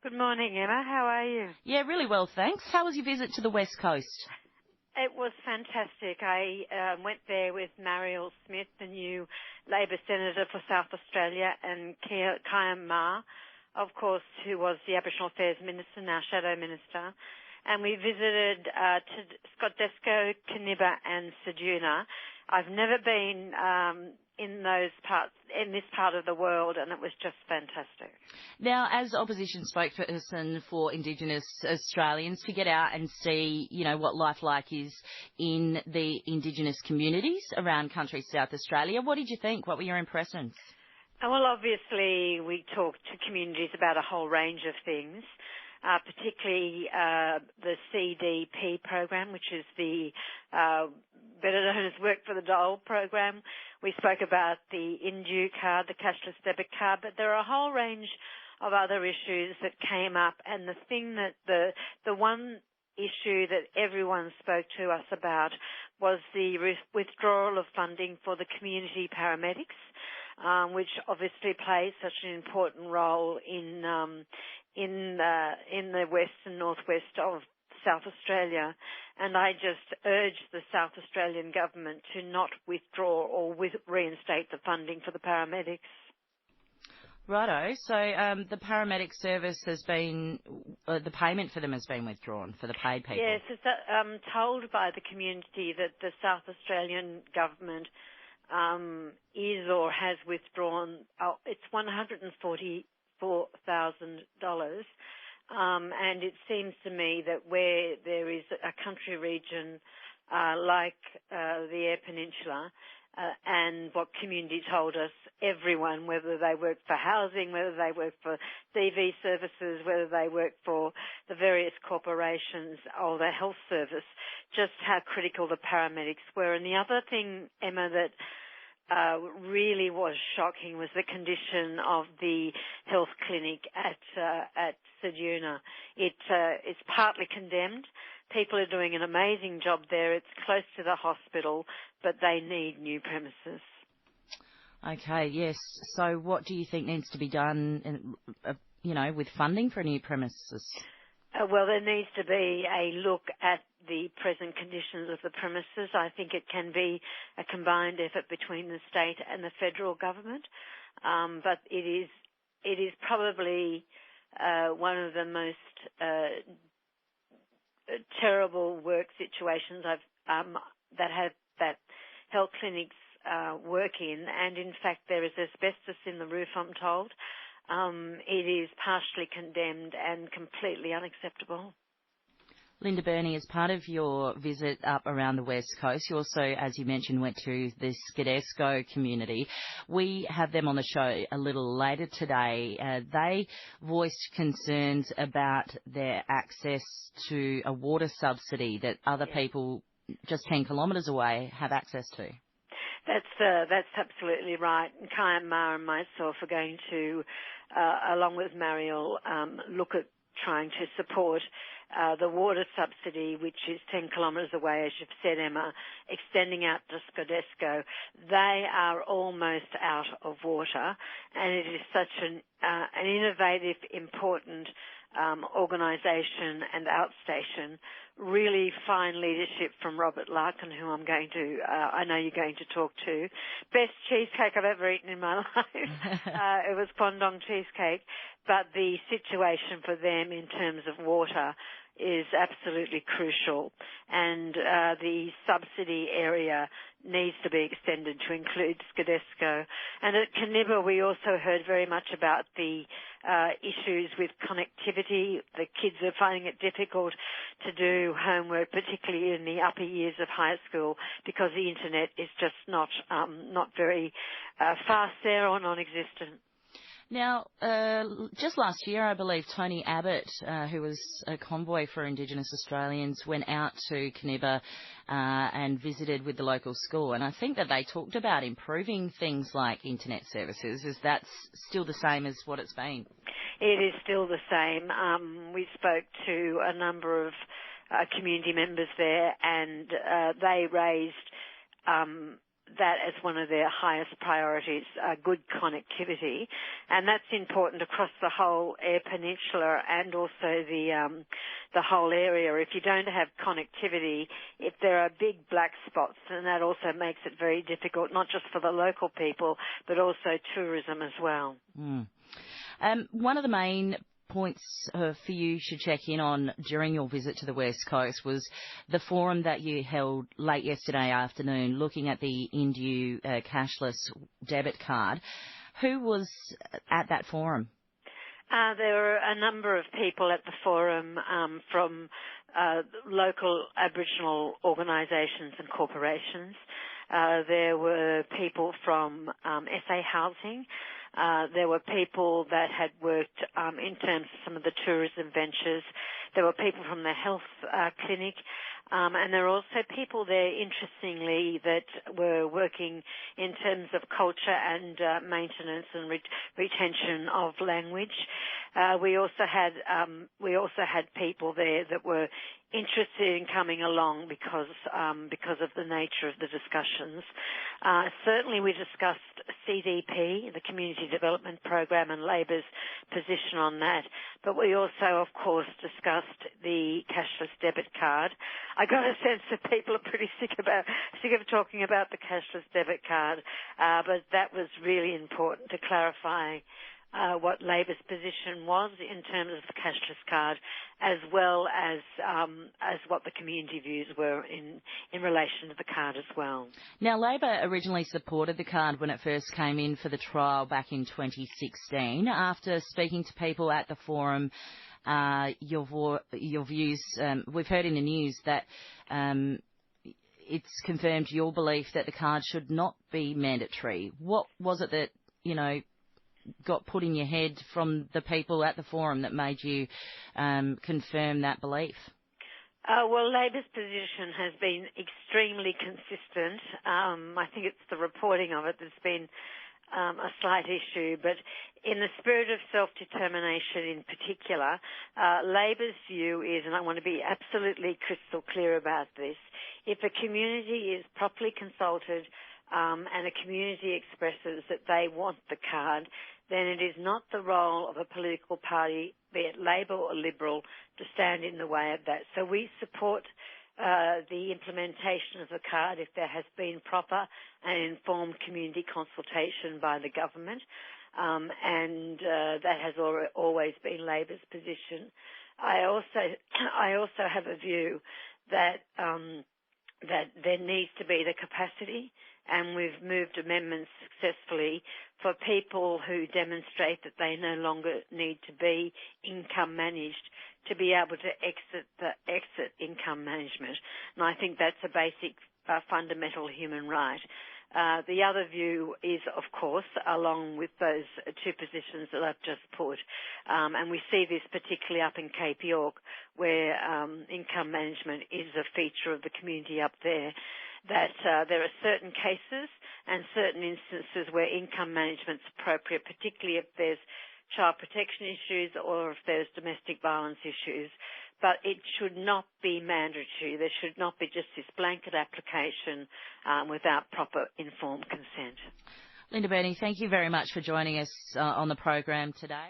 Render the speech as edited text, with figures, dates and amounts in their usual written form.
Good morning, Emma. How are you? Yeah, really well, thanks. How was your visit to the West Coast? It was fantastic. I went there with Mariel Smith, the new Labor Senator for South Australia, and Kiam Ma, of course, who was the Aboriginal Affairs Minister, now Shadow Minister. And we visited Scottsdale, Kaniba and Ceduna. I've never been in this part of the world, and it was just fantastic. Now, as opposition spokesperson for Indigenous Australians, to get out and see, what life like is in the Indigenous communities around country South Australia, what did you think? What were your impressions? Well, obviously, we talked to communities about a whole range of things. Particularly the CDP program, which is the better known as Work for the Dole program. We spoke about the Indue card, the cashless debit card, but there are a whole range of other issues that came up. And the thing that the one issue that everyone spoke to us about was the withdrawal of funding for the community paramedics, which obviously plays such an important role in the west and northwest of South Australia. And I just urge the South Australian government to not withdraw or reinstate the funding for the paramedics. Righto. So the paramedic service has been, the payment for them has been withdrawn for the paid people. Yes, it's told by the community that the South Australian government is or has withdrawn. It's $144,000. And it seems to me that where there is a country region like the Eyre Peninsula, and what community told us, everyone, whether they work for housing, whether they work for DV services, whether they work for the various corporations or the health service, just how critical the paramedics were. And the other thing, Emma, that really was shocking was the condition of the health clinic at Ceduna. It's partly condemned. People are doing an amazing job there. It's close to the hospital, but they need new premises. Okay, yes. So what do you think needs to be done, with funding for new premises? Well, there needs to be a look at the present conditions of the premises. I think it can be a combined effort between the state and the federal government, but it is probably one of the most terrible work situations that health clinics work in, and in fact there is asbestos in the roof, I'm told. It is partially condemned and completely unacceptable. Linda Burney, as part of your visit up around the West Coast, you also, as you mentioned, went to the Scadesco community. We have them on the show a little later today. They voiced concerns about their access to a water subsidy that other people just 10 kilometres away have access to. That's absolutely right. Kiam Ma and myself are going to, along with Mariel, look at trying to support the water subsidy, which is 10 kilometres away, as you've said, Emma, extending out to Scadesco. They are almost out of water, and it is such an innovative, important organisation and outstation. Really fine leadership from Robert Larkin, who I know you're going to talk to. Best cheesecake I've ever eaten in my life. It was Kwandong cheesecake. But the situation for them in terms of water is absolutely crucial, and the subsidy area needs to be extended to include Scadesco. And at Kaniba, we also heard very much about the issues with connectivity. The kids are finding it difficult to do homework, particularly in the upper years of high school, because the internet is just not very fast there or non-existent. Now, just last year, I believe, Tony Abbott, who was a convoy for Indigenous Australians, went out to Kaniba and visited with the local school. And I think that they talked about improving things like internet services. Is that still the same as what it's been? It is still the same. We spoke to a number of community members there, and they raised that as one of their highest priorities, good connectivity, and that's important across the whole Eyre Peninsula and also the whole area. If you don't have connectivity, if there are big black spots, then that also makes it very difficult, not just for the local people, but also tourism as well. One of the main points for you to check in on during your visit to the West Coast was the forum that you held late yesterday afternoon looking at the Indue cashless debit card. Who was at that forum? There were a number of people at the forum from local Aboriginal organisations and corporations. There were people from SA Housing. There were people that had worked in terms of some of the tourism ventures. There were people from the health clinic. And there were also people there, interestingly, that were working in terms of culture and maintenance and retention of language. We also had people there that were interested in coming along because of the nature of the discussions. Certainly we discussed CDP, the Community Development Program, and Labor's position on that, but we also, of course, discussed the cashless debit card. I got a sense that people are pretty sick of talking about the cashless debit card, but that was really important to clarify what Labor's position was in terms of the cashless card, as well as what the community views were in relation to the card as well. Now, Labor originally supported the card when it first came in for the trial back in 2016. After speaking to people at the forum, your views, we've heard in the news that it's confirmed your belief that the card should not be mandatory. What was it that, got put in your head from the people at the forum that made you confirm that belief? Well, Labor's position has been extremely consistent. I think it's the reporting of it that's been a slight issue, but in the spirit of self-determination in particular, Labor's view is, and I want to be absolutely crystal clear about this, if a community is properly consulted and a community expresses that they want the card, then it is not the role of a political party, be it Labor or Liberal, to stand in the way of that. So we support the implementation of the card if there has been proper and informed community consultation by the government, and that has always been Labor's position. I also have a view that that there needs to be the capacity, and we've moved amendments successfully for people who demonstrate that they no longer need to be income managed to be able to exit income management. And I think that's a basic fundamental human right. The other view is, of course, along with those two positions that I've just put, and we see this particularly up in Cape York, where income management is a feature of the community up there, that there are certain cases and certain instances where income management's appropriate, particularly if there's child protection issues or if there's domestic violence issues. But it should not be mandatory. There should not be just this blanket application without proper informed consent. Linda Burney, thank you very much for joining us on the program today.